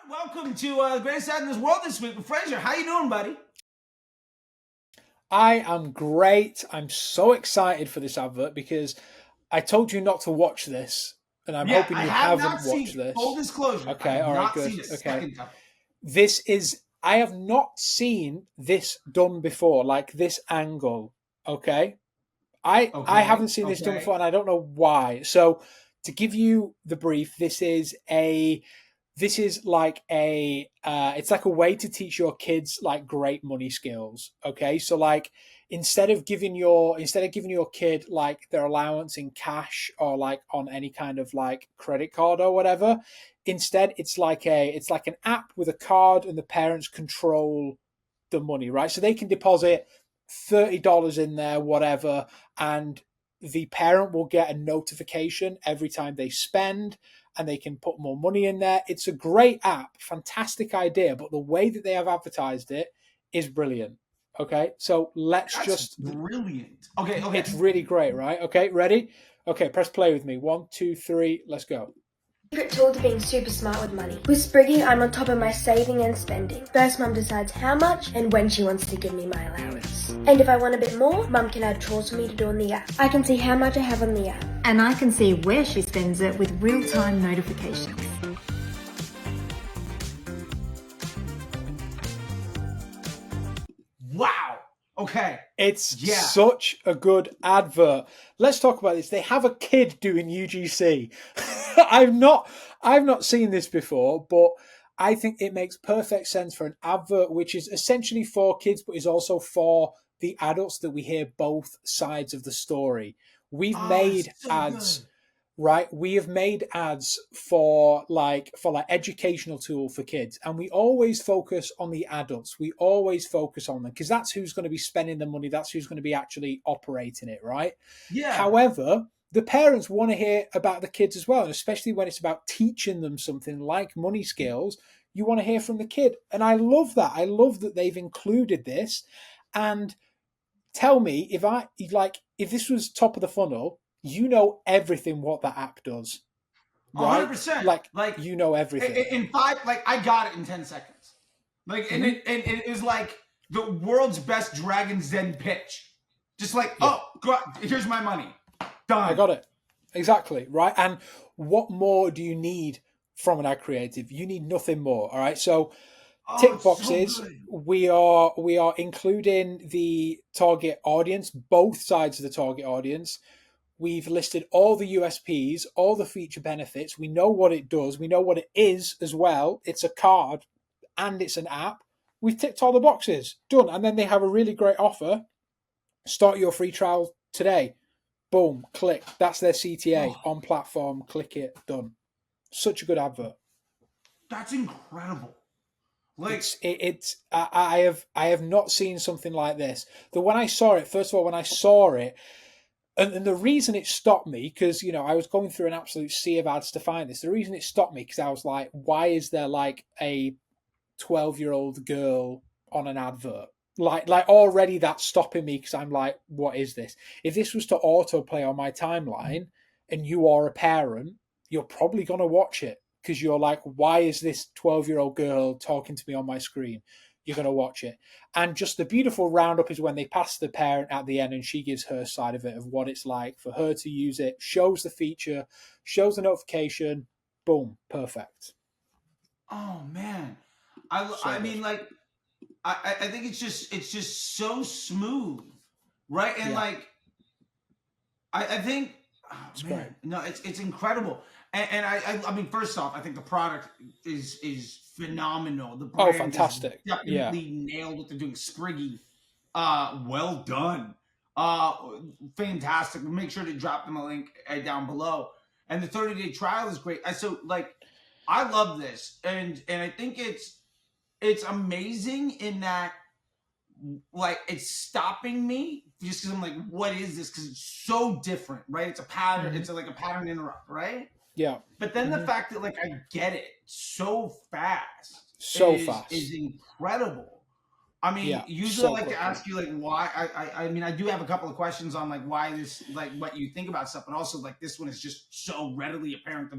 Welcome to the greatest ad in this world this week with Fraser. How you doing, buddy? I am great. I'm so excited for this advert because I told you not to watch this, and I'm hoping you haven't watched this. Full disclosure. Okay, all right, good. Okay. This is, I have not seen this done before, like this angle. Okay. I haven't seen this done before, and I don't know why. So to give you the brief, it's like a way to teach your kids like great money skills. Okay. So like instead of giving your kid like their allowance in cash or like on any kind of like credit card or whatever, instead it's like an app with a card and the parents control the money, right? So they can deposit $30 in there, whatever, and the parent will get a notification every time they spend, and they can put more money in there. It's a great app, fantastic idea, but the way that they have advertised it is brilliant. Okay, so That's brilliant. Okay. It's really great, right? Okay, ready? Okay, press play with me. 1, 2, 3, let's go. Secret tool to being super smart with money. With Spriggy, I'm on top of my saving and spending. First, Mum decides how much and when she wants to give me my allowance. And if I want a bit more, Mum can add chores for me to do on the app. I can see how much I have on the app. And I can see where she spends it with real-time notifications. Wow. Okay. It's such a good advert. Let's talk about this. They have a kid doing UGC. I've not seen this before, but I think it makes perfect sense for an advert which is essentially for kids, but is also for the adults that we hear both sides of the story. We've made ads. Good. Right, we have made ads for educational tool for kids, and we always focus on the adults. We always focus on them because that's who's going to be spending the money. That's who's going to be actually operating it, right? Yeah. However, the parents want to hear about the kids as well, and especially when it's about teaching them something like money skills. You want to hear from the kid, and I love that. I love that they've included this. And tell me if this was top of the funnel. You know everything what that app does, right? 100%. Like you know everything. In 5, I got it in 10 seconds. And it was like the world's best Dragon's Den pitch. Just here's my money. Done. I got it. Exactly, right? And what more do you need from an ad creative? You need nothing more, all right? So tick boxes, so we are including the target audience, both sides of the target audience. We've listed all the USPs, all the feature benefits. We know what it does. We know what it is as well. It's a card and it's an app. We've ticked all the boxes. Done. And then they have a really great offer. Start your free trial today. Boom. Click. That's their CTA on platform. Click it. Done. Such a good advert. That's incredible. I have not seen something like this. When I saw it, and the reason it stopped me, because, I was going through an absolute sea of ads to find this. The reason it stopped me, because I was like, why is there like a 12-year-old girl on an advert? Like already that's stopping me, because I'm like, what is this? If this was to autoplay on my timeline and you are a parent, you're probably going to watch it because you're like, why is this 12-year-old girl talking to me on my screen? You're going to watch it. And just the beautiful roundup is when they pass the parent at the end and she gives her side of it, of what it's like for her to use it, shows the feature, shows the notification, boom, perfect. Oh man. I think it's just so smooth, right? And I think it's great. No, it's incredible. And I mean, first off, I think the product is phenomenal. The brand fantastic! Definitely nailed what they're doing. Spriggy, well done. Fantastic. Make sure to drop them a link down below. And the 30-day trial is great. I love this, and I think it's amazing in that it's stopping me just because I'm like, what is this? Because it's so different, right? It's a pattern. It's like a pattern interrupt, right? Yeah. But then the fact that I get it so fast is incredible. I mean, usually I like to ask you why. I mean, I do have a couple of questions on why this, what you think about stuff, but also this one is just so readily apparent of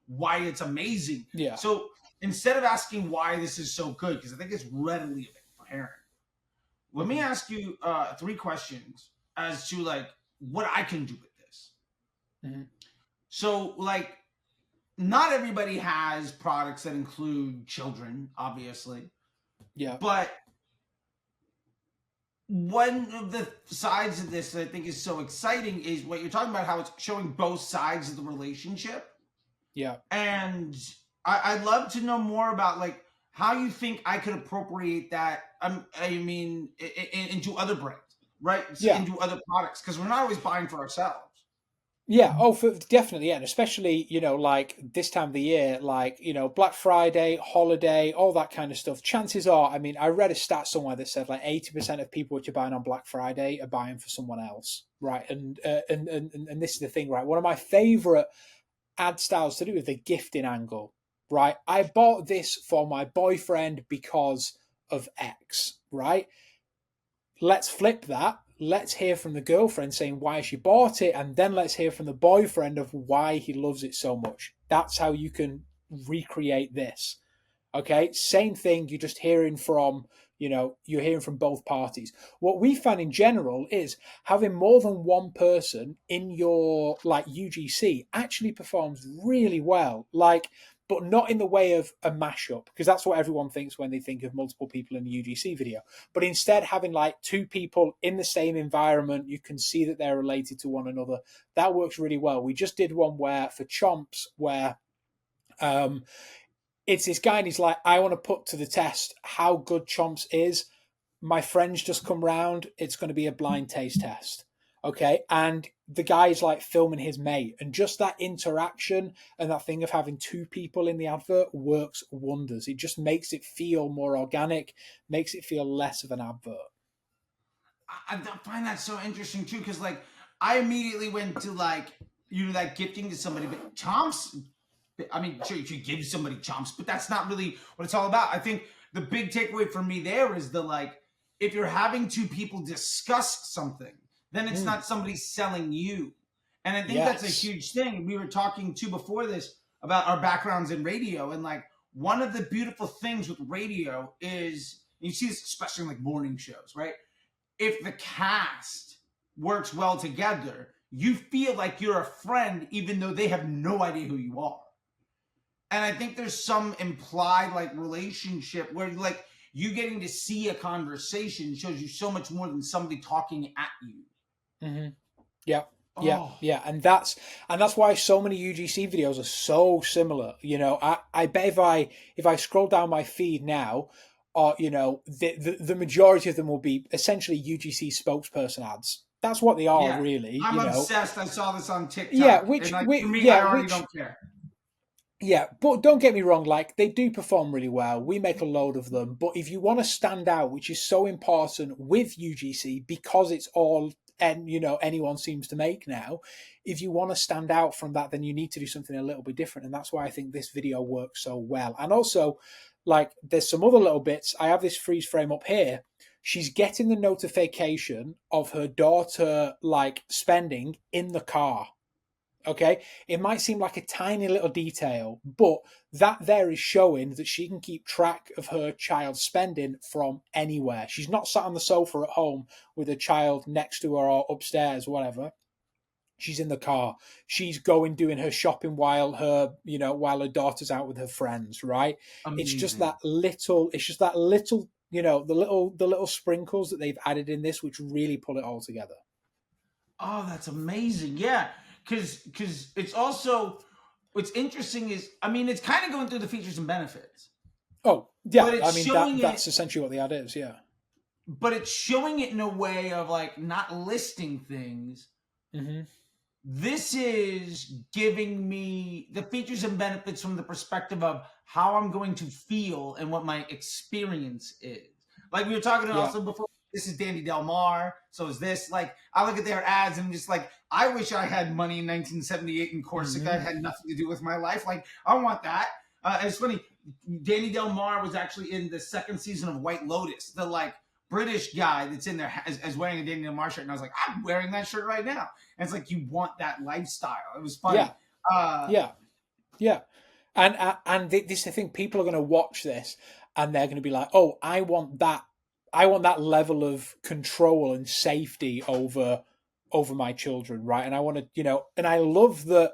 why it's amazing. Yeah. So instead of asking why this is so good, because I think it's readily apparent, let me ask you 3 questions as to like what I can do with this. So like, not everybody has products that include children, obviously. Yeah. But one of the sides of this that I think is so exciting is what you're talking about, how it's showing both sides of the relationship. Yeah. And I'd love to know more about like how you think I could appropriate that. I mean, into other brands, right? Yeah. Into other products, because we're not always buying for ourselves. Yeah. Oh, definitely. Yeah. And especially, like this time of the year, like, Black Friday, holiday, all that kind of stuff. Chances are, I mean, I read a stat somewhere that said like 80% of people which are buying on Black Friday are buying for someone else. Right. And this is the thing, right? One of my favorite ad styles to do with the gifting angle, right? I bought this for my boyfriend because of X, right? Let's flip that. Let's hear from the girlfriend saying why she bought it, and then let's hear from the boyfriend of why he loves it so much. That's how you can recreate this. Okay, same thing. You're just hearing from, you're hearing from both parties. What we found in general is having more than one person in your like UGC actually performs really well. But not in the way of a mashup, because that's what everyone thinks when they think of multiple people in a UGC video. But instead, having like 2 people in the same environment, you can see that they're related to one another. That works really well. We just did one for Chomps, where it's this guy and he's like, I want to put to the test how good Chomps is. My friends just come round. It's going to be a blind taste test. Okay. And the guy's like filming his mate, and just that interaction and that thing of having 2 people in the advert works wonders. It just makes it feel more organic, makes it feel less of an advert. I find that so interesting too, because like I immediately went to like, that gifting to somebody, but Chomps, I mean, sure, you should give somebody Chomps, but that's not really what it's all about. I think the big takeaway for me there is if you're having 2 people discuss something, then it's not somebody selling you. And I think that's a huge thing. We were talking too before this about our backgrounds in radio. And like one of the beautiful things with radio is, you see this especially in like morning shows, right? If the cast works well together, you feel like you're a friend, even though they have no idea who you are. And I think there's some implied like relationship where like you getting to see a conversation shows you so much more than somebody talking at you. Mm-hmm. Yeah. Yeah. And that's why so many UGC videos are so similar. I bet if I scroll down my feed now, the majority of them will be essentially UGC spokesperson ads. That's what they are, really. I'm obsessed. I saw this on TikTok. Yeah, I already don't care. Yeah, but don't get me wrong, like they do perform really well. We make a load of them. But if you want to stand out, which is so important with UGC because it's all anyone seems to make now, if you want to stand out from that, then you need to do something a little bit different. And that's why I think this video works so well. And also, like, there's some other little bits. I have this freeze frame up here. She's getting the notification of her daughter, like, spending in the car. Okay, it might seem like a tiny little detail, but that there is showing that she can keep track of her child's spending from anywhere. She's not sat on the sofa at home with her child next to her or upstairs, whatever. She's in the car. She's doing her shopping while her daughter's out with her friends, right? Amazing. It's just that little, the little sprinkles that they've added in this, which really pull it all together. Oh, that's amazing. Yeah. Because it's also, what's interesting is, I mean, it's kind of going through the features and benefits. Oh, yeah. I mean, that's essentially what the ad is, yeah. But it's showing it in a way of, like, not listing things. Mm-hmm. This is giving me the features and benefits from the perspective of how I'm going to feel and what my experience is. Like we were talking about also before, this is Dandy Del Mar, so is this. Like, I look at their ads and I'm just like, I wish I had money in 1978 in Corsica. It had nothing to do with my life. Like, I want that. And it's funny, Danny Del Mar was actually in the 2nd season of White Lotus. The, like, British guy that's in there as wearing a Danny Del Mar shirt. And I was like, I'm wearing that shirt right now. And it's like, you want that lifestyle. It was funny. Yeah. This, I think people are going to watch this and they're going to be like, oh, I want that level of control and safety over my children, right? And I want to, and I love that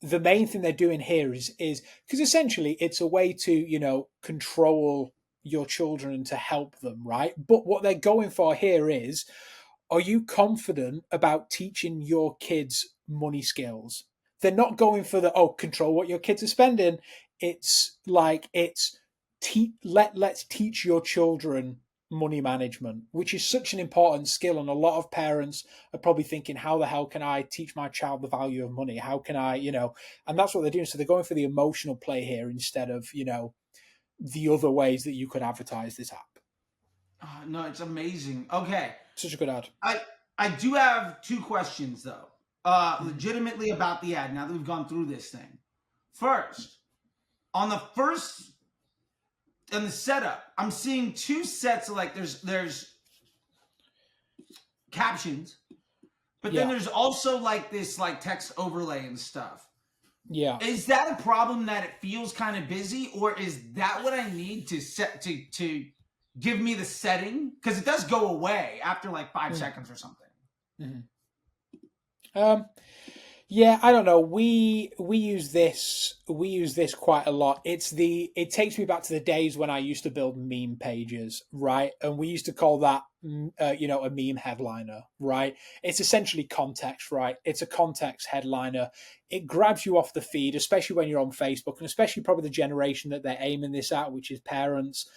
the main thing they're doing here is because essentially it's a way to, control your children and to help them, right? But what they're going for here is, are you confident about teaching your kids money skills? They're not going for control what your kids are spending. It's like let's teach your children money management, which is such an important skill. And a lot of parents are probably thinking, how the hell can I teach my child the value of money? How can I, and that's what they're doing. So they're going for the emotional play here instead of, the other ways that you could advertise this app. No, it's amazing. Okay. Such a good ad. I do have 2 questions though. Legitimately about the ad, now that we've gone through this thing. First, on the setup, I'm seeing 2 sets of there's captions, but then there's also this text overlay and stuff. Yeah. Is that a problem that it feels kind of busy, or is that what I need to set to give me the setting? Because it does go away after 5 seconds or something. Mm-hmm. Yeah, I don't know. We use this quite a lot. It takes me back to the days when I used to build meme pages, right? And we used to call that a meme headliner, right? It's essentially context, right? It's a context headliner. It grabs you off the feed, especially when you're on Facebook, and especially probably the generation that they're aiming this at, which is parents.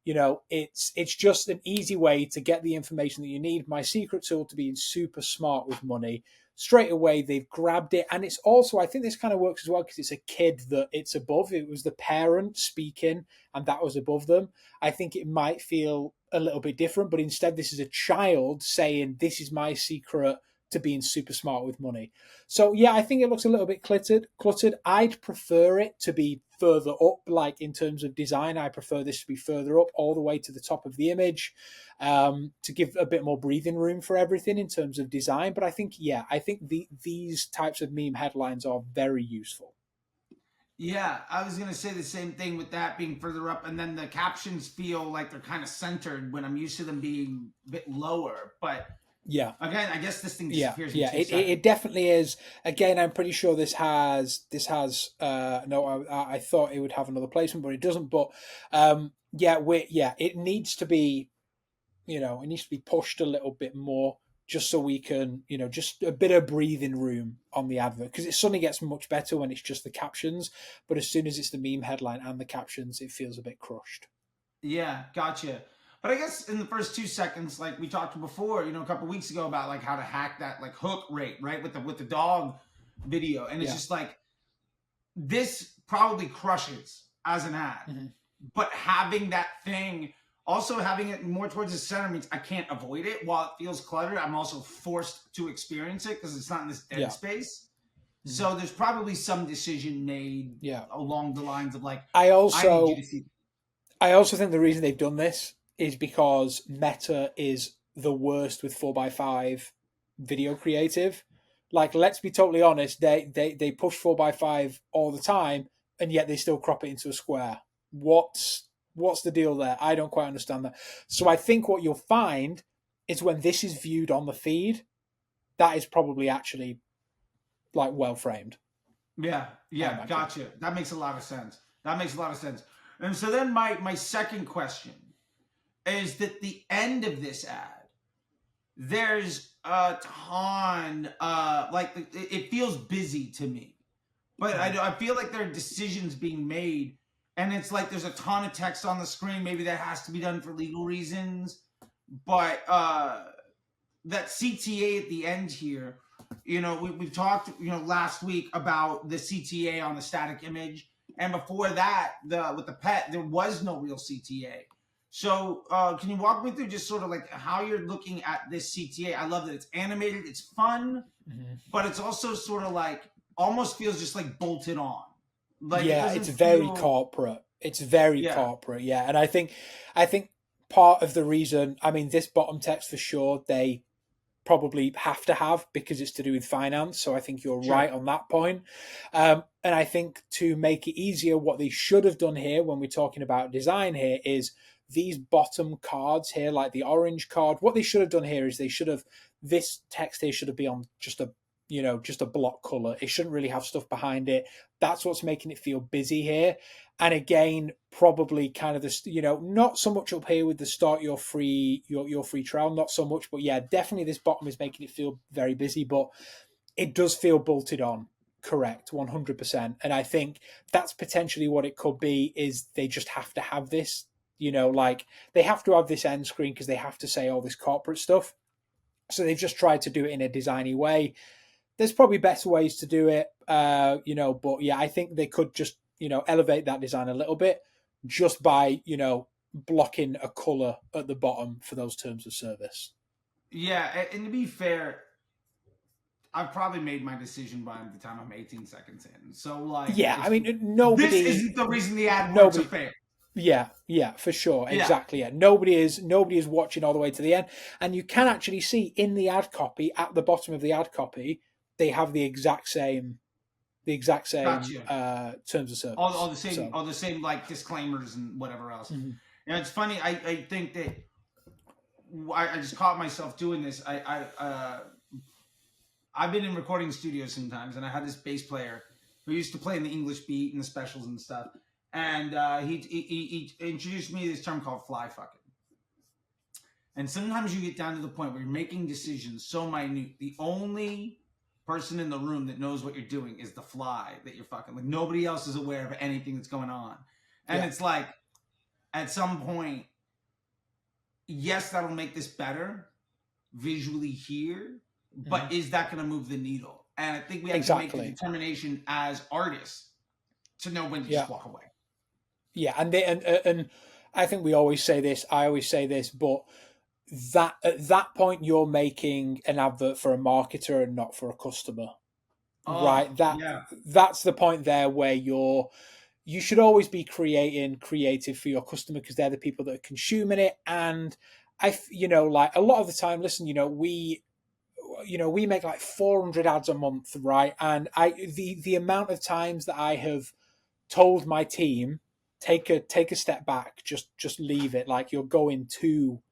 It's just an easy way to get the information that you need. My secret tool to being super smart with money. Straight away, they've grabbed it. And it's also, I think this kind of works as well because it's a kid that it's above. It was the parent speaking and that was above them. I think it might feel a little bit different, but instead this is a child saying, this is my secret to being super smart with money. So yeah, I think it looks a little bit cluttered. I'd prefer it to be further up, in terms of design. I prefer this to be further up, all the way to the top of the image, to give a bit more breathing room for everything in terms of design. But I think these types of meme headlines are very useful. Yeah, I was going to say the same thing with that being further up, and then the captions feel like they're kind of centered when I'm used to them being a bit lower. But yeah, again, I guess this thing disappears. It definitely is. Again, I'm pretty sure this has. No, I thought it would have another placement, but it doesn't. But it needs to be, it needs to be pushed a little bit more, just so we can, just a bit of breathing room on the advert, because it suddenly gets much better when it's just the captions. But as soon as it's the meme headline and the captions, it feels a bit crushed. Yeah, gotcha. But I guess in the first 2 seconds, like we talked before, a couple weeks ago about how to hack that hook rate, right? With the dog video. And it's just this probably crushes as an ad. Mm-hmm. But having that thing, also having it more towards the center means I can't avoid it. While it feels cluttered, I'm also forced to experience it because it's not in this dead space. Mm-hmm. So there's probably some decision made along the lines of I need you to see. I also think the reason they've done this is because Meta is the worst with 4x5 video creative. Let's be totally honest, they push 4x5 all the time, and yet they still crop it into a square. What's the deal there? I don't quite understand that. So I think what you'll find is when this is viewed on the feed, that is probably actually well framed. Yeah, gotcha. That makes a lot of sense. And so then my second question is that the end of this ad, there's a ton, it feels busy to me, but I feel like there are decisions being made, and it's there's a ton of text on the screen. Maybe that has to be done for legal reasons, but that CTA at the end here, we've talked, last week about the CTA on the static image, and before that, with the pet, there was no real CTA. So can you walk me through just sort of how you're looking at this CTA? I love that it's animated, it's fun, but it's also sort of almost feels just bolted on. It's very corporate. It's very corporate, yeah. And I think part of the reason, this bottom text for sure, they probably have to have because it's to do with finance. So I think you're Sure. right on that point. And I think to make it easier, what they should have done here when we're talking about design here is these bottom cards here, like the orange card. What they should have done here is this text here should have been on just a block color. It shouldn't really have stuff behind it. That's what's making it feel busy here. And again, probably kind of this, not so much up here with the start your free trial, not so much, but yeah, definitely this bottom is making it feel very busy, but it does feel bolted on. Correct, 100%. And I think that's potentially what it could be, is they just have to have this, like they have to have this end screen because they have to say all this corporate stuff. So they've just tried to do it in a designy way. There's probably better ways to do it, but yeah, I think they could just, elevate that design a little bit just by, blocking a color at the bottom for those terms of service. Yeah, and to be fair, I've probably made my decision by the time I'm 18 seconds in. So, like, yeah, I mean, nobody. This isn't the reason the ad works are fair. Yeah, for sure, exactly. Yeah, nobody is watching all the way to the end, and you can actually see in the ad copy at the bottom of the ad copy they have the exact same Gotcha. terms of service. All the same like disclaimers and whatever else. Mm-hmm. It's funny. I think that I just caught myself doing this. I've been in recording studios sometimes, and I had this bass player who used to play in the English beat and the specials and stuff. And he introduced me to this term called fly fucking. And sometimes you get down to the point where you're making decisions so minute. The only person in the room that knows what you're doing is the fly that you're fucking. Like, nobody else is aware of anything that's going on. And it's like, at some point, yes, that'll make this better visually here, but is that going to move the needle? And I think we have to make the determination as artists to know when to just walk away. Yeah, and I think we always say this. I always say this, but that at that point you're making an advert for a marketer and not for a customer, right? That's the point there where you should always be creative for your customer because they're the people that are consuming it. And like a lot of the time, listen, we make like 400 ads a month, right? And the amount of times that I have told my team, take a step back, just leave it. Like, you're going to,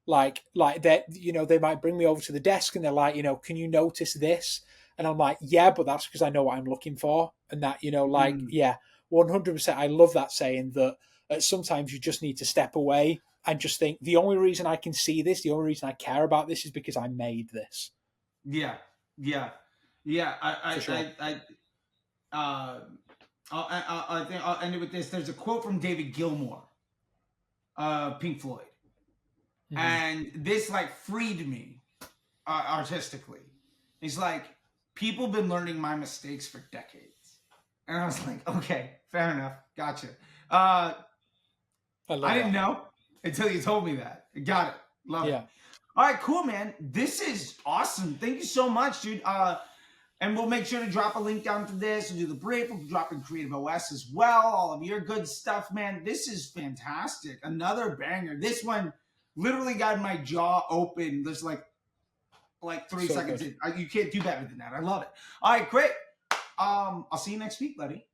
like that, they might bring me over to the desk and they're like, can you notice this? And I'm like, yeah, but that's because I know what I'm looking for. And that, 100%. I love that saying that sometimes you just need to step away and just think, the only reason I can see this, the only reason I care about this is because I made this. Yeah. I think I'll end it with this. There's a quote from David Gilmour, Pink Floyd. Mm-hmm. And this like freed me artistically. He's like, people have been learning my mistakes for decades. And I was like, okay, fair enough. Gotcha. I didn't know until you told me that. Got it. Love it. All right, cool, man. This is awesome. Thank you so much, dude. And we'll make sure to drop a link down to this. We'll do the brief. We'll drop in CreativeOS as well. All of your good stuff, man. This is fantastic. Another banger. This one literally got my jaw open. There's like 3 seconds in. You can't do better than that. I love it. All right, great. I'll see you next week, buddy.